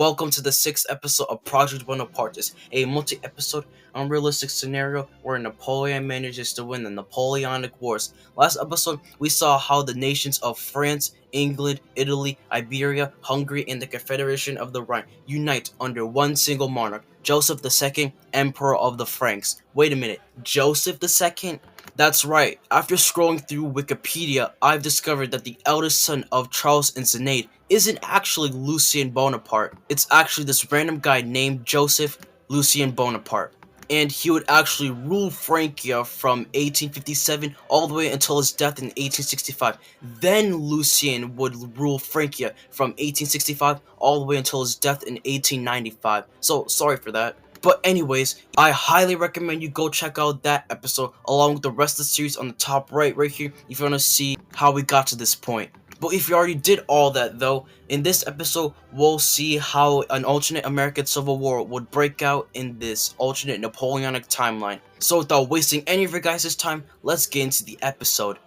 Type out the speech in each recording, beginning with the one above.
Welcome to the sixth episode of Project Bonapartist, a multi-episode unrealistic scenario where Napoleon manages to win the Napoleonic Wars. Last episode, we saw how the nations of France, England, Italy, Iberia, Hungary, and the Confederation of the Rhine unite under one single monarch, Joseph II, Emperor of the Franks. Wait a minute, Joseph II? That's right, after scrolling through Wikipedia, I've discovered that the eldest son of Charles and Sinead isn't actually Lucien Bonaparte. It's actually this random guy named Joseph Lucien Bonaparte. And he would actually rule Francia from 1857 all the way until his death in 1865. Then Lucien would rule Francia from 1865 all the way until his death in 1895. So, sorry for that. But anyways, I highly recommend you go check out that episode along with the rest of the series on the top right here if you want to see how we got to this point. But if you already did all that though, in this episode we'll see how an alternate American Civil War would break out in this alternate Napoleonic timeline. So without wasting any of your guys' time, let's get into the episode.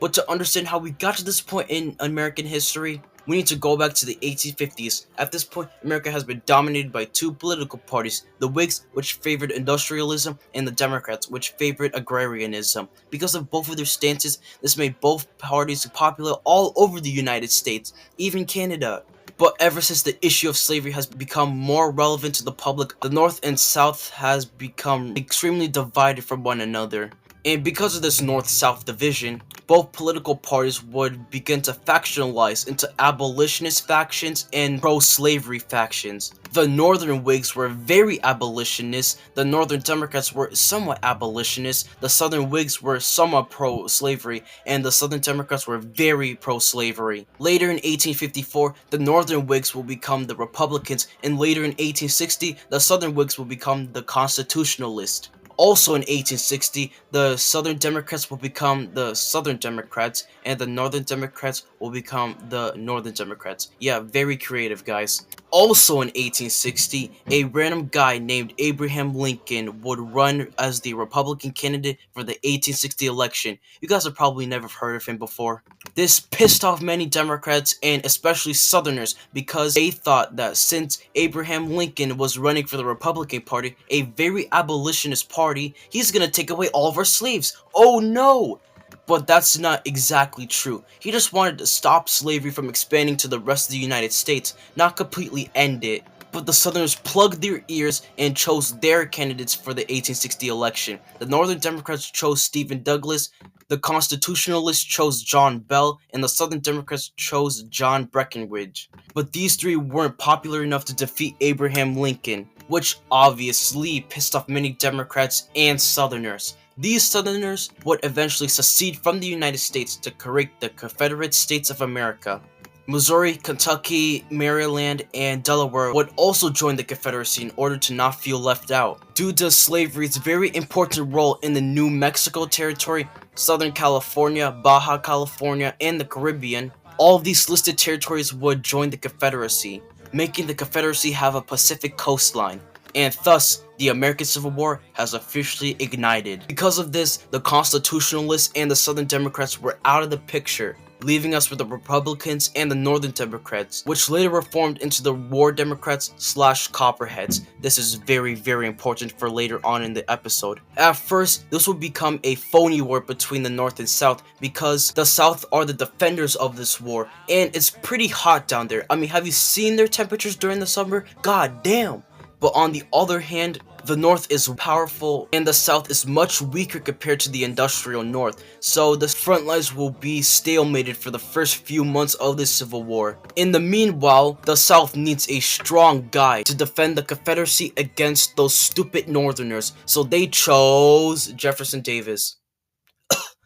But to understand how we got to this point in American history, we need to go back to the 1850s. At this point, America has been dominated by two political parties, the Whigs, which favored industrialism, and the Democrats, which favored agrarianism. Because of both of their stances, this made both parties popular all over the United States, even Canada. But ever since the issue of slavery has become more relevant to the public, the North and South has become extremely divided from one another. And because of this North-South division, both political parties would begin to factionalize into abolitionist factions and pro-slavery factions. The Northern Whigs were very abolitionist, the Northern Democrats were somewhat abolitionist, the Southern Whigs were somewhat pro-slavery, and the Southern Democrats were very pro-slavery. Later in 1854, the Northern Whigs will become the Republicans, and later in 1860, the Southern Whigs will become the Constitutionalists. Also in 1860, the Southern Democrats will become the Southern Democrats, and the Northern Democrats will become the Northern Democrats. Yeah, very creative, guys. Also in 1860, a random guy named Abraham Lincoln would run as the Republican candidate for the 1860 election. You guys have probably never heard of him before. This pissed off many Democrats and especially Southerners because they thought that since Abraham Lincoln was running for the Republican Party, a very abolitionist party, he's gonna take away all of our slaves. Oh no! But that's not exactly true. He just wanted to stop slavery from expanding to the rest of the United States, not completely end it. But the Southerners plugged their ears and chose their candidates for the 1860 election. The Northern Democrats chose Stephen Douglas, the Constitutionalists chose John Bell, and the Southern Democrats chose John Breckinridge. But these three weren't popular enough to defeat Abraham Lincoln, which obviously pissed off many Democrats and Southerners. These Southerners would eventually secede from the United States to create the Confederate States of America. Missouri, Kentucky, Maryland, and Delaware would also join the Confederacy in order to not feel left out. Due to slavery's very important role in the New Mexico Territory, Southern California, Baja California, and the Caribbean, all of these listed territories would join the Confederacy, making the Confederacy have a Pacific coastline. And thus, the American Civil War has officially ignited. Because of this, the Constitutionalists and the Southern Democrats were out of the picture, leaving us with the Republicans and the Northern Democrats, which later reformed into the War Democrats / Copperheads. This is very, very important for later on in the episode. At first, this would become a phony war between the North and South because the South are the defenders of this war, and it's pretty hot down there. I mean, have you seen their temperatures during the summer? God damn! But on the other hand, the North is powerful and the South is much weaker compared to the industrial North, so the front lines will be stalemated for the first few months of the Civil War. In the meanwhile, the South needs a strong guy to defend the Confederacy against those stupid Northerners, so they chose Jefferson Davis.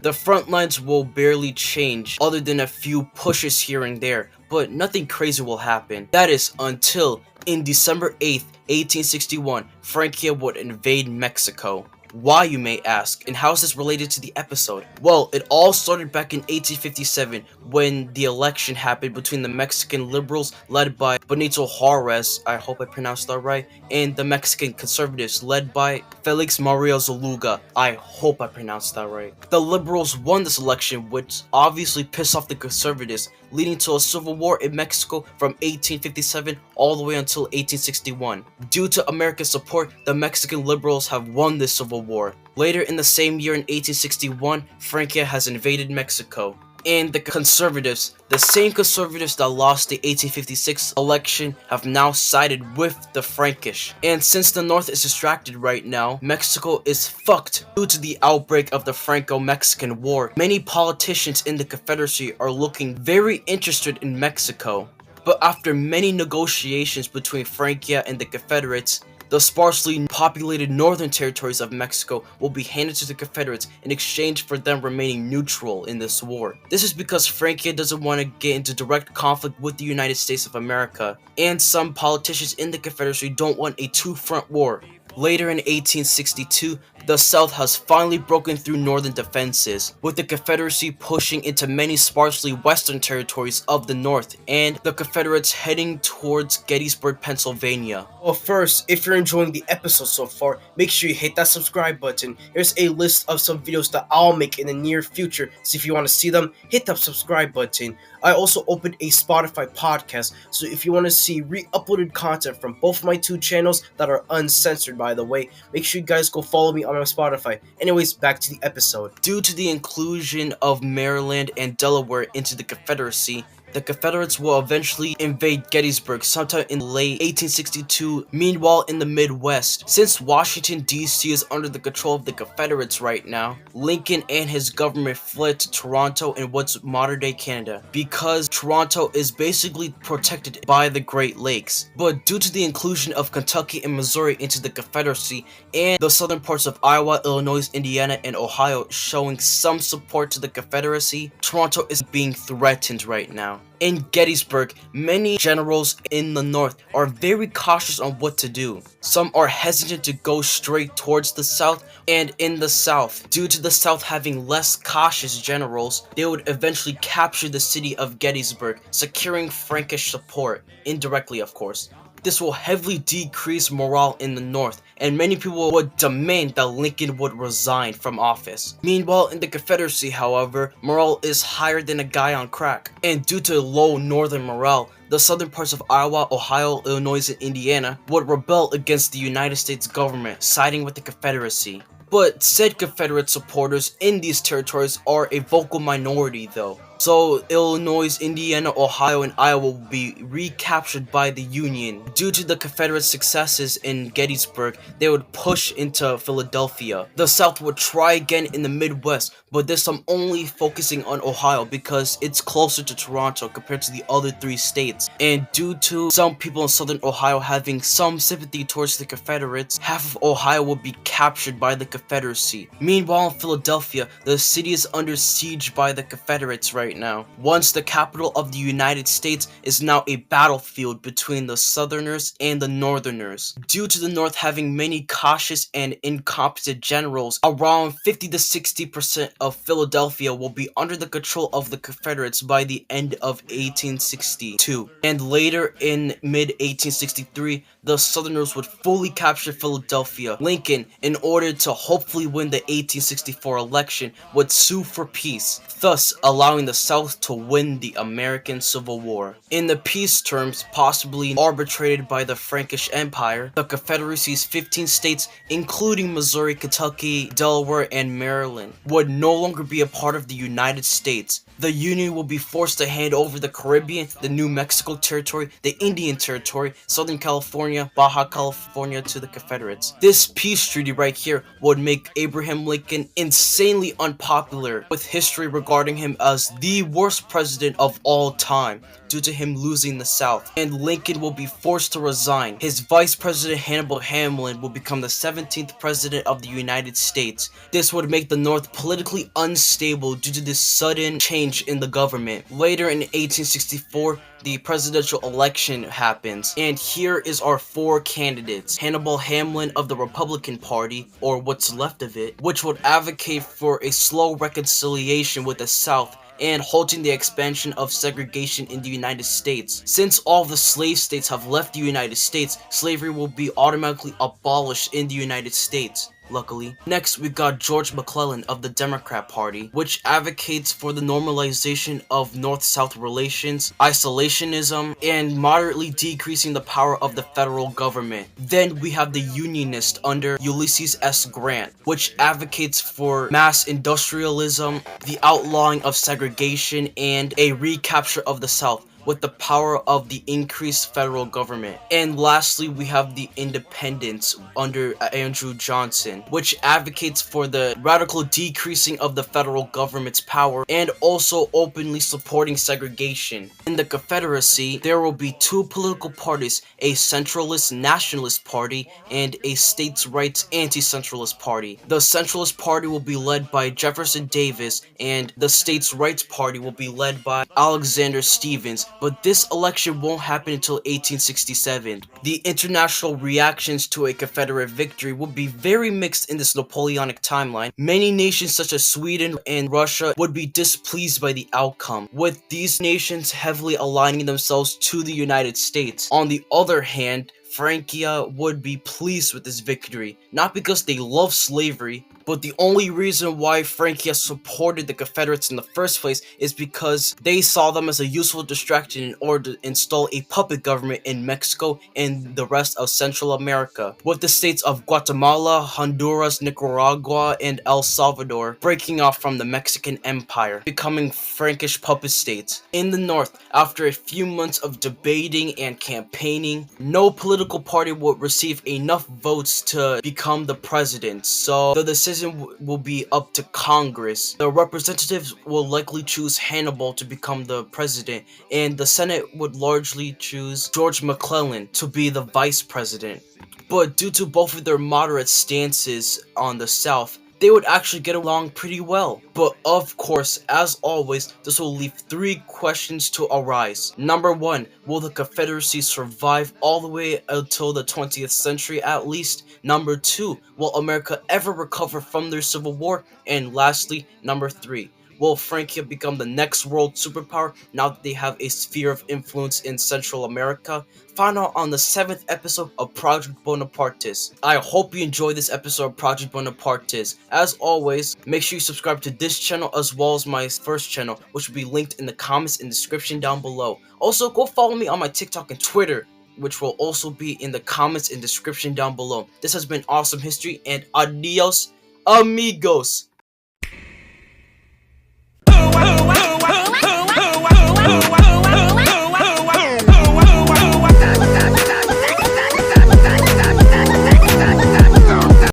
The front lines will barely change other than a few pushes here and there, but nothing crazy will happen. That is until in December 8th, 1861, Francia would invade Mexico. Why, you may ask, and how is this related to the episode? Well, it all started back in 1857 when the election happened between the Mexican liberals led by Benito Juarez, I hope I pronounced that right, and the Mexican conservatives led by Felix Maria Zuluaga, I hope I pronounced that right. The liberals won this election, which obviously pissed off the conservatives. leading to a civil war in Mexico from 1857 all the way until 1861. Due to American support, the Mexican liberals have won this civil war. Later in the same year in 1861, Francia has invaded Mexico. And the conservatives, the same conservatives that lost the 1856 election, have now sided with the Frankish. And since the North is distracted right now, Mexico is fucked due to the outbreak of the Franco-Mexican War. Many politicians in the Confederacy are looking very interested in Mexico. But after many negotiations between Francia and the Confederates, the sparsely populated northern territories of Mexico will be handed to the Confederates in exchange for them remaining neutral in this war. This is because Francia doesn't want to get into direct conflict with the United States of America, and some politicians in the Confederacy don't want a two-front war. Later in 1862, the South has finally broken through northern defenses, with the Confederacy pushing into many sparsely western territories of the North, and the Confederates heading towards Gettysburg, Pennsylvania. Well, first, if you're enjoying the episode so far, make sure you hit that subscribe button. Here's a list of some videos that I'll make in the near future, so if you want to see them, hit that subscribe button. I also opened a Spotify podcast, so if you want to see re-uploaded content from both of my two channels that are uncensored, by the way, make sure you guys go follow me on my Spotify. Anyways, back to the episode. Due to the inclusion of Maryland and Delaware into the Confederacy, the Confederates will eventually invade Gettysburg sometime in late 1862. Meanwhile, in the Midwest, since Washington, D.C. is under the control of the Confederates right now, Lincoln and his government fled to Toronto in what's modern-day Canada, because Toronto is basically protected by the Great Lakes. But due to the inclusion of Kentucky and Missouri into the Confederacy, and the southern parts of Iowa, Illinois, Indiana, and Ohio showing some support to the Confederacy, Toronto is being threatened right now. In Gettysburg, many generals in the North are very cautious on what to do. Some are hesitant to go straight towards the South, and in the South, due to the South having less cautious generals, they would eventually capture the city of Gettysburg, securing Frankish support, indirectly of course. This will heavily decrease morale in the North, and many people would demand that Lincoln would resign from office. Meanwhile, in the Confederacy, however, morale is higher than a guy on crack, and due to low northern morale, the southern parts of Iowa, Ohio, Illinois, and Indiana would rebel against the United States government, siding with the Confederacy. But said Confederate supporters in these territories are a vocal minority though. So Illinois, Indiana, Ohio, and Iowa will be recaptured by the Union. Due to the Confederate successes in Gettysburg, they would push into Philadelphia. The South would try again in the Midwest, but this time only focusing on Ohio because it's closer to Toronto compared to the other three states. And due to some people in southern Ohio having some sympathy towards the Confederates, half of Ohio would be captured by the Confederacy. Meanwhile, in Philadelphia, the city is under siege by the Confederates right now. Once the capital of the United States is now a battlefield between the Southerners and the Northerners. Due to the North having many cautious and incompetent generals, around 50 to 60% of Philadelphia will be under the control of the Confederates by the end of 1862. And later in mid-1863, the Southerners would fully capture Philadelphia. Lincoln, in order to hopefully win the 1864 election, would sue for peace, thus allowing the South to win the American Civil War. In the peace terms, possibly arbitrated by the Frankish Empire, the Confederacy's 15 states, including Missouri, Kentucky, Delaware, and Maryland, would no longer be a part of the United States. The Union will be forced to hand over the Caribbean, the New Mexico Territory, the Indian Territory, Southern California, Baja California to the Confederates. This peace treaty right here would make Abraham Lincoln insanely unpopular, with history regarding him as the worst president of all time due to him losing the South, and Lincoln will be forced to resign. His Vice President Hannibal Hamlin will become the 17th President of the United States. This would make the North politically unstable due to this sudden change in the government. Later in 1864, the presidential election happens, and here is our four candidates. Hannibal Hamlin of the Republican Party, or what's left of it, which would advocate for a slow reconciliation with the South and halting the expansion of segregation in the United States. Since all the slave states have left the United States, slavery will be automatically abolished in the United States. luckily. Next, we got George McClellan of the Democrat Party, which advocates for the normalization of North-South relations, isolationism, and moderately decreasing the power of the federal government. Then we have the Unionist under Ulysses S. Grant, which advocates for mass industrialism, the outlawing of segregation, and a recapture of the South with the power of the increased federal government. And lastly, we have the Independents under Andrew Johnson, which advocates for the radical decreasing of the federal government's power and also openly supporting segregation. In the Confederacy, there will be two political parties, a centralist nationalist party and a states' rights anti-centralist party. The centralist party will be led by Jefferson Davis and the states' rights party will be led by Alexander Stephens, but this election won't happen until 1867. The international reactions to a Confederate victory would be very mixed in this Napoleonic timeline. Many nations such as Sweden and Russia would be displeased by the outcome, with these nations heavily aligning themselves to the United States. On the other hand, Francia would be pleased with this victory, not because they love slavery, but the only reason why Francia supported the Confederates in the first place is because they saw them as a useful distraction in order to install a puppet government in Mexico and the rest of Central America, with the states of Guatemala, Honduras, Nicaragua, and El Salvador breaking off from the Mexican Empire, becoming Frankish puppet states. In the north, after a few months of debating and campaigning, no political party would receive enough votes to become the president, so the decision will be up to Congress. The representatives will likely choose Hannibal to become the president, and the Senate would largely choose George McClellan to be the vice president. But due to both of their moderate stances on the South, they would actually get along pretty well. But of course, as always, this will leave three questions to arise. Number one, will the Confederacy survive all the way until the 20th century at least? Number two, will America ever recover from their civil war? And lastly, number three, will Francia become the next world superpower now that they have a sphere of influence in Central America? Find out on the 7th episode of Project Bonapartist. I hope you enjoyed this episode of Project Bonapartist. As always, make sure you subscribe to this channel as well as my first channel, which will be linked in the comments and description down below. Also, go follow me on my TikTok and Twitter, which will also be in the comments and description down below. This has been Awesome History, and adios, amigos!